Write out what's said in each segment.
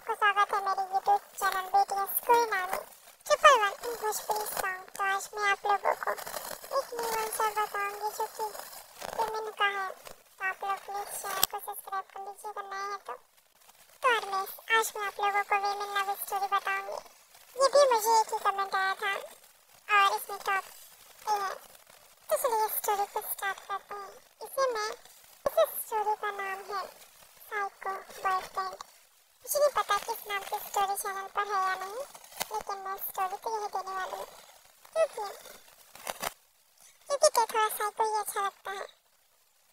आपका स्वागत है मेरे यूट्यूब चैनल BTS कोई ना में triple one in Bhojpuri song. तो आज मैं आप लोगों को एक न्यू आंसर बताऊंगी जो कि पेमेंट का है। तो आप लोग प्लीज चैनल को सब्सक्राइब कर लीजिएगा नए हैं तो आज मैं आप लोगों को वेमिन लव स्टोरी बताऊंगी। ये भी मुझे एक ही कमेंट आया था और इसमें टॉप पे है, तो चलिए स्टोरी को स्टार्ट करते हैं। इस स्टोरी का नाम है साइको बॉयफ्रेंड। मुझे नहीं पता कि इस नाम की स्टोरी चैनल पर है या नहीं, लेकिन मैं स्टोरी तो यही देने वाली हूँ क्योंकि थोड़ा साइको ही अच्छा लगता है।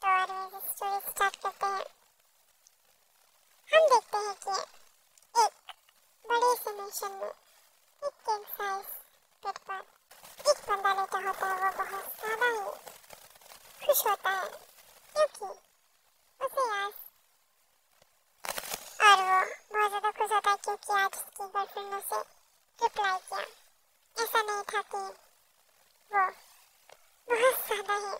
तो और मैं स्टोरी स्टार्ट करते हैं। हम देखते हैं कि एक बड़े से मेंशन में एक किंग साइज बेड पर एक बंदा लेटा होता है। वो बहुत ज़्यादा ही खुश होता है क्योंकि उसे आज और वो बहुत ज़्यादा खुश होता है क्योंकि आज उसकी गर्लफ्रेंड ने उसे रिप्लाई किया। ऐसा नहीं था कि वो बहुत ज़्यादा ही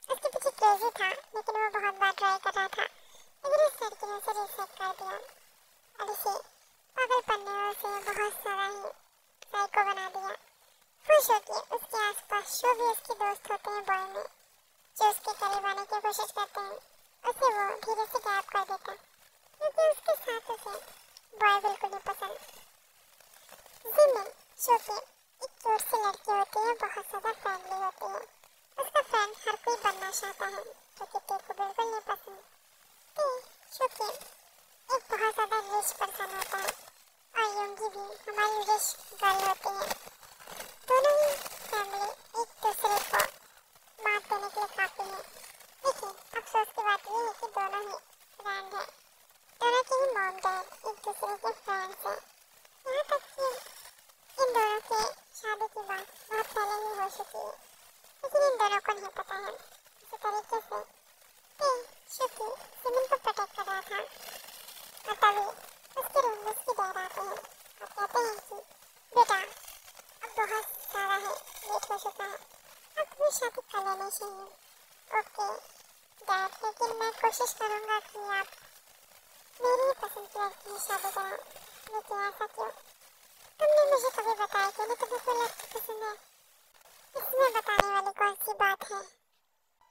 उसके पीछे क्रेजी था, लेकिन वो बहुत बार ट्राई कर रहा था, लेकिन उस लड़की ने उसे रिजेक्ट कर दिया और इसे पागलपन ने उसे बहुत ज़्यादा ही साइको बना दिया। खुश होकर उसके आसपास जो भी उसके दोस्त होते हैं बॉय में, जो उसके करीब आने की कोशिश करते हैं, उसे वो धीरे से गायब कर देता क्योंकि उसके साथ उसे बॉय बिल्कुल नहीं पसंद। जिमिन जो कि एक क्यूट सी लड़की होती है, बहुत ज़्यादा फ्रेंडली होती है। उसका फ्रेंड हर कोई बनना चाहता है जो कि टे को बिल्कुल नहीं पसंद। टे जो कि एक बहुत ज़्यादा रिच पर्सन होता है और योंगी भी हमारी रिच गर्ल होती है। दोनों ही फैमिली एक दूसरे को मात देने के लिए काफ़ी है, लेकिन अफसोस की बात यह है कि दोनों ही फ्रेंड है। दोनों के ही मॉम डैड एक दूसरे के फ्रेंड्स हैं। यहाँ तक कि इन दोनों के शादी की बात बहुत पहले ही हो चुकी है, लेकिन इन दोनों को नहीं पता है। इसी तरीके से टे शुकी जिमिन को प्रोटेक्ट कर रहा था और तभी उसके रूम में उसकी डैड आते हैं और कहते हैं कि बेटा अब बहुत ज़्यादा है, लेट हो चुका है, अब तुम्हें शादी कर लेनी चाहिए। ओके डैड, लेकिन मैं कोशिश करूँगा कि आप मेरी पसंद की लड़की से शादी कराएं। लेकिन ऐसा क्यों? तुमने मुझे कभी बताया कि नहीं तुम्हें कोई लड़की पसंद है? इसमें बताने वाली कौन सी बात है?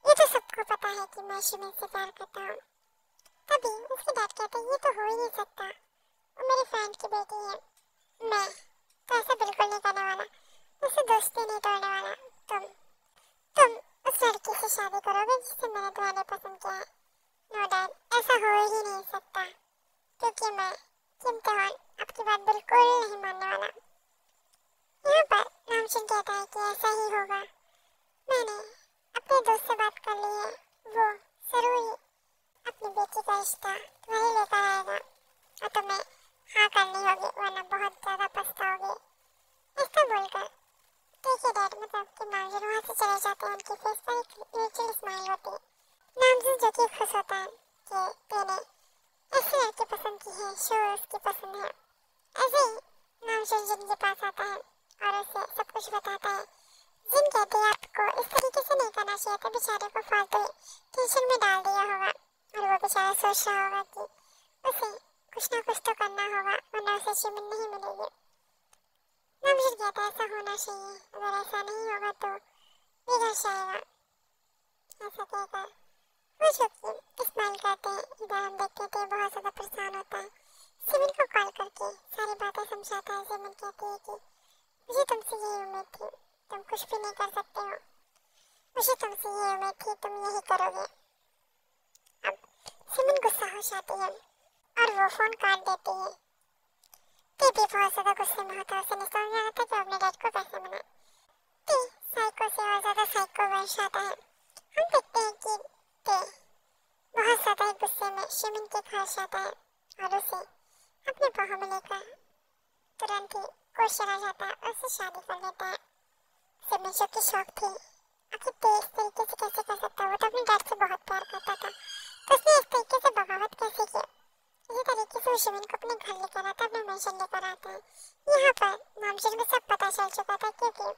ये तो सबको पता है कि मैं शिमिन से प्यार करता हूँ। तभी उसके डैड कहते हैं ये तो हो ही नहीं सकता, वो मेरी फ्रेंड की बेटी है। मैं तो ऐसा बिल्कुल नहीं करने वाला, उससे दोस्ती नहीं तोड़ने वाला। तुम उस लड़की से शादी करोगे जिससे मैंने तुम्हें पसंद किया है? नो डैड, ऐसा हो ही नहीं सकता क्योंकि मैं किम तेहवान आपकी बात बिल्कुल नहीं मानने वाला। यहाँ पर नामचुन कहता है कि ऐसा ही होगा। मैंने अपने दोस्त से बात कर ली है, वो जरूर ही अपनी बेटी का रिश्ता तुम्हारे लेकर आएगा और तुम्हें हाँ करनी होगी वरना बहुत ज़्यादा पछताओगे। ऐसा बोलकर देखिए डैड मतलब कि नामचुन वहाँ से चले जाते हैं। उनके फेस पर एक नेचुरल स्माइल होती है। नामचुन जो कि खुश होता है कि तेने ऐसी लड़की पसंद की है जो उसकी पसंद है। ऐसे ही नामचुन जिन के पास आता है और उसे सब कुछ बताता है। जिन कहते हैं आपको इस तरीके से नहीं करना चाहिए था, बेचारे को फालतू टेंशन में डाल दिया होगा और वो बेचारा सोच रहा होगा कि उसे कुछ ना कुछ तो करना होगा वरना उसे शिमिन नहीं मिलेगी। नामचुन कहता है ऐसा होना चाहिए, अगर ऐसा नहीं होगा तो बिगड़ जाएगा। ऐसा कहकर वो जो कि स्माइल करते हैं। इधर हम देखते थे बहुत ज़्यादा परेशान होता है, जिमिन को कॉल करके सारी बातें समझाता है। जिमिन कहती है कि मुझे तुमसे यही उम्मीद थी, तुम कुछ भी नहीं कर सकते हो, मुझे तुमसे यही उम्मीद थी, तुम यही करोगे। अब जिमिन गुस्सा हो जाती है और वो फ़ोन काट देती है। टे भी बहुत ज़्यादा गुस्से में होता है, उसे नहीं समझ आ रहा था कि अपने डैड को कैसे मनाए। टे साइको से और ज़्यादा साइको बन जाता है। हम देखते हैं कि टे बहुत ज़्यादा ही गुस्से में शिमिन के घर जाता है और उसे अपने बाहों में लेकर तुरंत ही कोर्ट चला जाता है और उससे शादी कर लेता है। शिमिन जो कि शौक थी आखिर टे इस तरीके से कैसे कर सकता है, वो तो अपने डैड से बहुत प्यार करता था, तो उसने इस तरीके से बगावत कैसे की? इसी तरीके से वो शिमिन को अपने घर लेकर आता है, अपने मेंशन लेकर आता है। यहाँ पर नामचुन को सब पता चल चुका था क्योंकि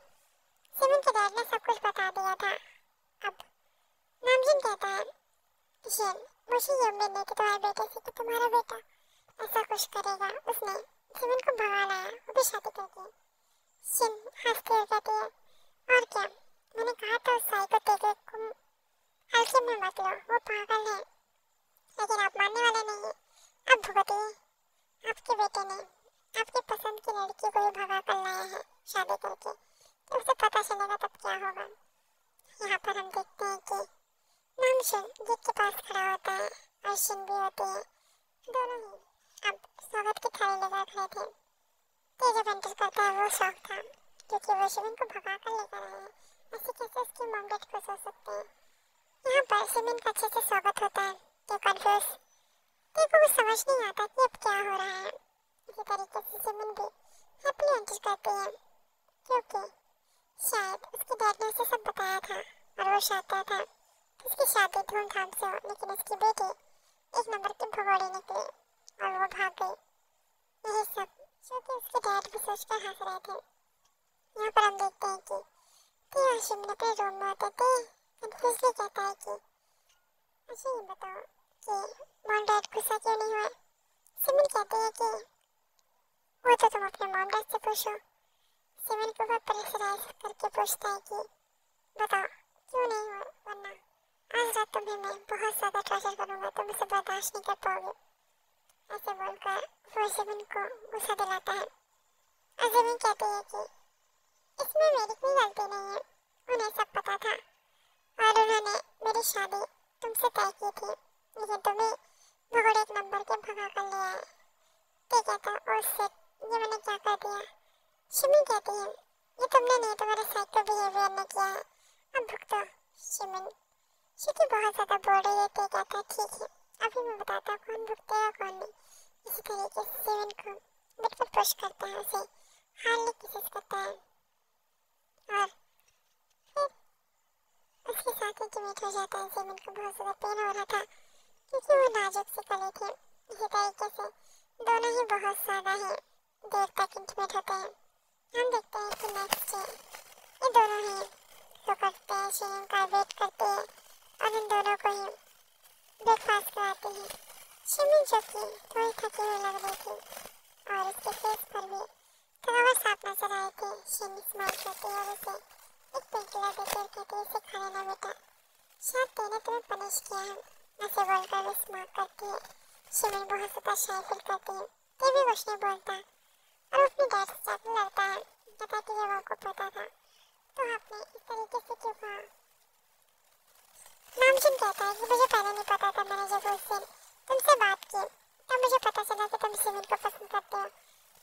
शिमिन के डैड ने सब कुछ बता दिया था। अब नामचुन कहता है मुझे ये उम्मीद नहीं थी तुम्हारे बेटे से कि तुम्हारा बेटा ऐसा कुछ करेगा। उसने सिमन को भगा लाया, वो भी शादी करके। शिन हंसती हुई कहती है, और क्या, मैंने कहा था उस साई को तेरे को हल्के में मत लो, वो पागल है। लेकिन आप मानने वाले नहीं है। अब भुगतिए, आपके बेटे ने आपकी पसंद की लड़की को ही भगा कर लाया है शादी करके। तो उसे पता चलेगा तब क्या होगा। यहाँ पर हम देखते हैं कि नामशिन गेट के पास खड़ा होता है और शिन भी होती है। दोनों ही अब स्वागत की थाली लेकर खड़े थे। ते जब एंटर करता है वो शौक था, क्योंकि वो शिविन को भगा कर लेकर आए हैं। ऐसे कैसे उसकी मॉम डैड खुश हो सकते हैं। यहाँ पर शिविन का अच्छे से स्वागत होता है। ते कंफ्यूज, ते को कुछ समझ नहीं आता कि अब क्या हो रहा है। इसी तरीके से शिविन भी हैप्पीली एंटर करती है, क्योंकि शायद उसके डैड ने उसे सब बताया था और वो चाहता था कि उसकी शादी धूमधाम से हो। लेकिन उसकी बेटी एक नंबर की भगोड़ी निकली और वो भाग गई। यही सब जो कि उसके डैड भी सोचकर हंस रहे थे। यहाँ पर हम देखते हैं कि ते और शिमला अपने रूम में होते थे। कंफ्यूजली कहता है कि अच्छा ये बताओ कि मॉम डैड गुस्सा क्यों नहीं हुआ। सिमन कहती है कि वो तो तुम अपने मॉम डैड से पूछो। सिमन को वह प्रेशराइज करके पूछता है कि बताओ क्यों नहीं हुआ, वरना आज रात तुम्हें मैं बहुत ज़्यादा टॉर्चर करूँगा, तुम उसे बर्दाश्त नहीं कर पाओगे। ऐसे बोलकर वो सिमन को गुस्सा दिलाता है। और सिमन कहती है कि इसमें मेरी कोई गलती नहीं है, उन्हें सब पता था और उन्होंने मेरी शादी तुमसे तय की थी, लेकिन तुम्हें भगोड़े एक नंबर के भगा कर ले आए। ते कहता ओ शिट, ये मैंने क्या कर दिया। शिमिन कहती है ये तुमने नहीं, तुम्हारे साइको बिहेवियर ने किया है, अब भुगतो। शिमिन शिकी बहुत ज़्यादा बोल रही है। ते कहता है ठीक है, अभी मैं बताता हूँ कौन भुगतेगा कौन नहीं। इसी तरीके से शिमिन को बिल्कुल पुश करता है, उसे हारने की कोशिश करता है और फिर उसके साथ इंटीमेट हो जाता है। शिमिन को बहुत ज़्यादा पेन हो रहा था क्योंकि वो नाजुक सी कली थी। इसी तरीके से दोनों ही बहुत ज़्यादा ही देर तक इंटीमेट होते हैं। हम देखते हैं कि नेक्स्ट डे ये दोनों ही सो करते हैं, शिमिन का वेट करते हैं और इन दोनों को ही ब्रेकफास्ट कराती है। शिमिन जो कि थोड़ी थकी हुई लग रही थी और उसके फेस पर भी थकावट साफ नजर आई थी। शिमिन स्माइल करती है और उसे एक पेनकिलर देती है और कहती है इसे खा लेना बेटा, शायद तेने तुम्हें पनिश किया है। ऐसे बोलकर वो स्मार्ट करती है। शिमिन बहुत ज़्यादा शाय फील करती है। ये भी कुछ नहीं बोलता और अपने डैड से जाकर लड़ता है, कहता है कि ये वो को पता था तो आपने इस तरीके से क्यों कहा। नामशिन कहता है कि मुझे पहले नहीं पता था, मैंने जब उस दिन तुमसे बात की तब मुझे पता चला कि तुम शिमिन को पसंद करते हो,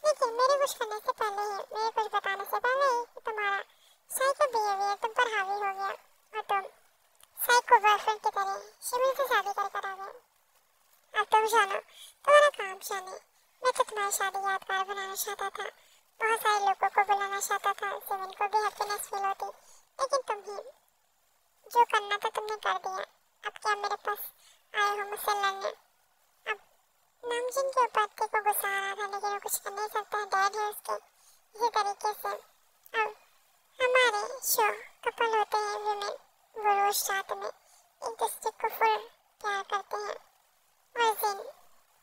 लेकिन मेरे कुछ करने से पहले ही, मेरे कुछ बताने से पहले ही तुम्हारा साइको बिहेवियर तुम पर हावी हो गया और तुम साइको बॉयफ्रेंड की तरह शिमिन से शादी कर आ गए। अब तुम जानो तुम्हारा काम जाने। मैं तो तुम्हारी शादी यादगार बनाना चाहता था, बहुत सारे लोगों को बुलाना चाहता था, शिमिन को भी हैप्पीनेस फील होती, लेकिन तुम ही जो करना था तुमने कर दिया। अब क्या मेरे पास आए हो मुझसे लड़ने। अब नामशिन के ऊपर ते को गुस्सा आ रहा था, लेकिन वो कुछ कर नहीं सकता, डैड है उसके। इसी तरीके से अब हमारे शो कपल होते हैं विमेन, वो रोज रात में एक दूसरे को फुल प्यार करते हैं। और जिन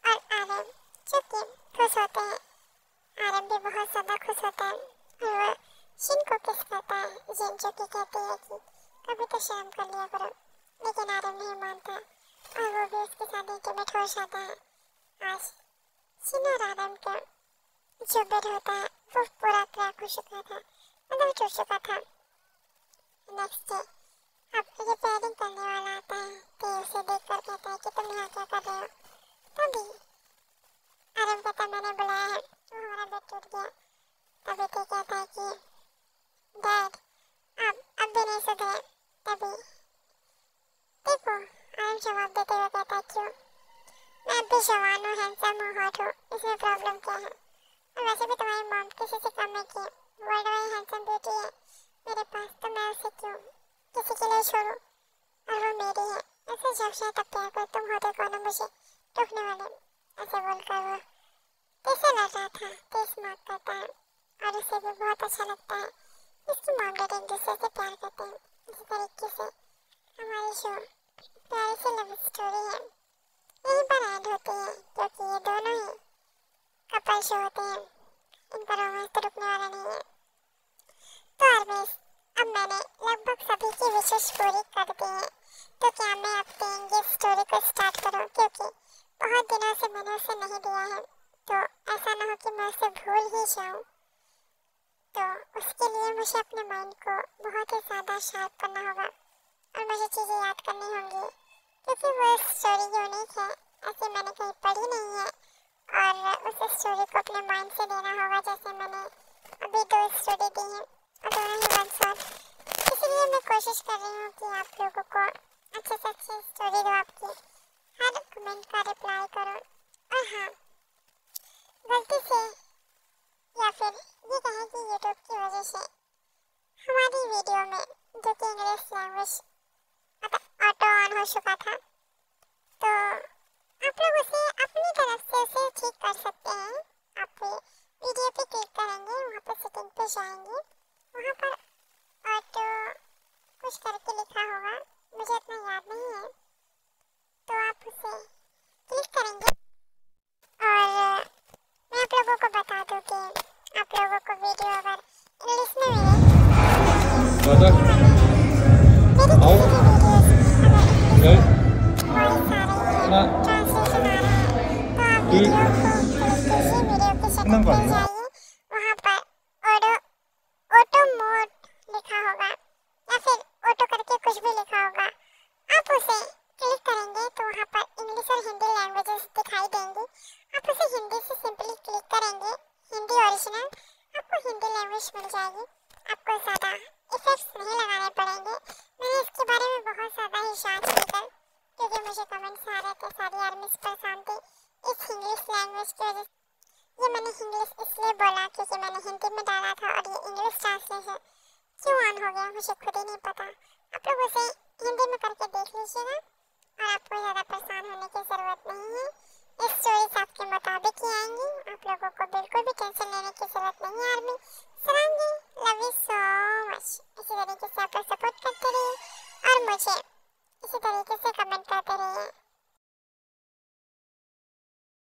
और आरएम जो कि खुश होते हैं, आरएम भी बहुत ज़्यादा खुश होता है और वो शिन को किस करता है। जिन जो कि कहती है कि कभी तो शर्म कर लिया करो, लेकिन आरएम नहीं मानता और वो भी उसके साथ इंटीमेट हो जाता है। आज शिन और आरएम का जो बेड होता है वो पूरा क्रैक हो चुका था, मतलब टूट चुका था। नेक्स्ट डे अब रिपेयरिंग करने वाला आता है, तो उसे देखकर कहता है कि तुम यहाँ क्या कर रहे हो। तभी आरएम कहता मैंने बुलाया है, तो हमारा बेड टूट गया। तभी ते कहता है कि डैड अब भी नहीं सुधरे। तभी देखो आरएम जवाब देते हुए कहता है क्यों, मैं अब भी जवान हूँ, हैंडसम हूँ, हॉट हूँ, इसमें प्रॉब्लम क्या है। और वैसे भी तुम्हारी मॉम किसी से कम नहीं की, वर्ल्ड वाइड हैंडसम ब्यूटी है मेरे पास, तो मैं उसे क्यों किसी के लिए छोड़ूं, और वो मेरी है। ऐसे जब शायद तब प्यार कर, तुम होते कौन हो मुझे टोकने वाले। ऐसे बोलकर वो कैसे लड़ रहा था, तेज मार करता है और उसे भी बहुत अच्छा लगता है। इसकी मॉम डैड एक दूसरे से प्यार करते हैं। इसी तरीके से हमारी शो प्यारी सी लव स्टोरी है, यहीं पर एंड होती है, क्योंकि ये दोनों ही कपल शो होते हैं, इनका रोमांस तो रुकने वाला नहीं है। तो आर्मीज, अब मैंने लगभग सभी की विशेष पूरी कर दी है, तो क्या मैं अपने एंगेज स्टोरी को स्टार्ट करूं? क्योंकि बहुत दिनों से मैंने उसे नहीं दिया है, तो ऐसा ना हो कि मैं उसे भूल ही जाऊं। तो उसके लिए मुझे अपने माइंड को बहुत ही ज़्यादा शार्प करना होगा और मुझे चीज़ें याद करनी होंगी, क्योंकि वो स्टोरी यूनिक है, ऐसे मैंने कहीं पढ़ी नहीं है। और उस स्टोरी को अपने माइंड से देना होगा, जैसे मैंने अभी 2 स्टोरी दी हैं और दोनों ही वन शॉट। इसलिए मैं कोशिश कर रही हूँ कि आप लोगों को अच्छे से अच्छी स्टोरी दो, आपकी हर कमेंट का रिप्लाई करो। और हाँ, गलती से या फिर ये कहें कि यूट्यूब की वजह से हमारी वीडियो में जो कि इंग्लिश लैंग्वेज मतलब ऑटो ऑन हो चुका था, तो आप लोग उसे अपनी तरफ से उसे ठीक कर सकते हैं। आप वीडियो पे क्लिक करेंगे, वहाँ पर सेटिंग पे जाएंगे, वहाँ पर ऑटो कुछ करके लिखा होगा, मुझे इतना याद नहीं है, तो आप उसे क्लिक करेंगे। और मैं आप लोगों को बता दूँ कि आप लोगों को वीडियो अगर इंग्लिश में मिले, मेरी किसी भी वीडियोस अगर ट्रांसलेशन आ रहा है, तो आप वीडियो को क्लिक कीजिए, वीडियो की सेटिंग पे जाइए, वहाँ पर ऑटो मोड लिखा होगा या फिर ऑटो करके कुछ भी लिखा होगा, आप उसे क्लिक करेंगे तो वहाँ पर इंग्लिश और हिंदी लैंग्वेजेस दिखाई देंगी। आप उसे हिंदी से सिंपली क्लिक करेंगे, हिंदी ओरिजिनल, आपको हिंदी लैंग्वेज मिल जाएगी। आपको ज़्यादा इफेक्ट्स नहीं लगाने पड़ेंगे। मैंने इसके बारे में बहुत ज़्यादा ही जांच की कल, क्योंकि मुझे कमेंट्स आ रहे थे, सारी आर्मीज परेशान थी इस इंग्लिश लैंग्वेज की वजह से। ये मैंने इंग्लिश इसलिए बोला क्योंकि मैंने हिंदी में डाला था और ये इंग्लिश ट्रांसलेशन क्यों ऑन हो गया मुझे खुद ही नहीं पता। आप लोग उसे हिंदी में करके देख लीजिएगा और आपको ज़्यादा परेशान होने की ज़रूरत नहीं है। इस स्टोरीज आपके मुताबिक ही आएंगी, आप लोगों को बिल्कुल भी टेंशन लेने की ज़रूरत नहीं है। Army sarangi, love you so much. इसी तरीके से आप लोग सपोर्ट करते रहिए और मुझे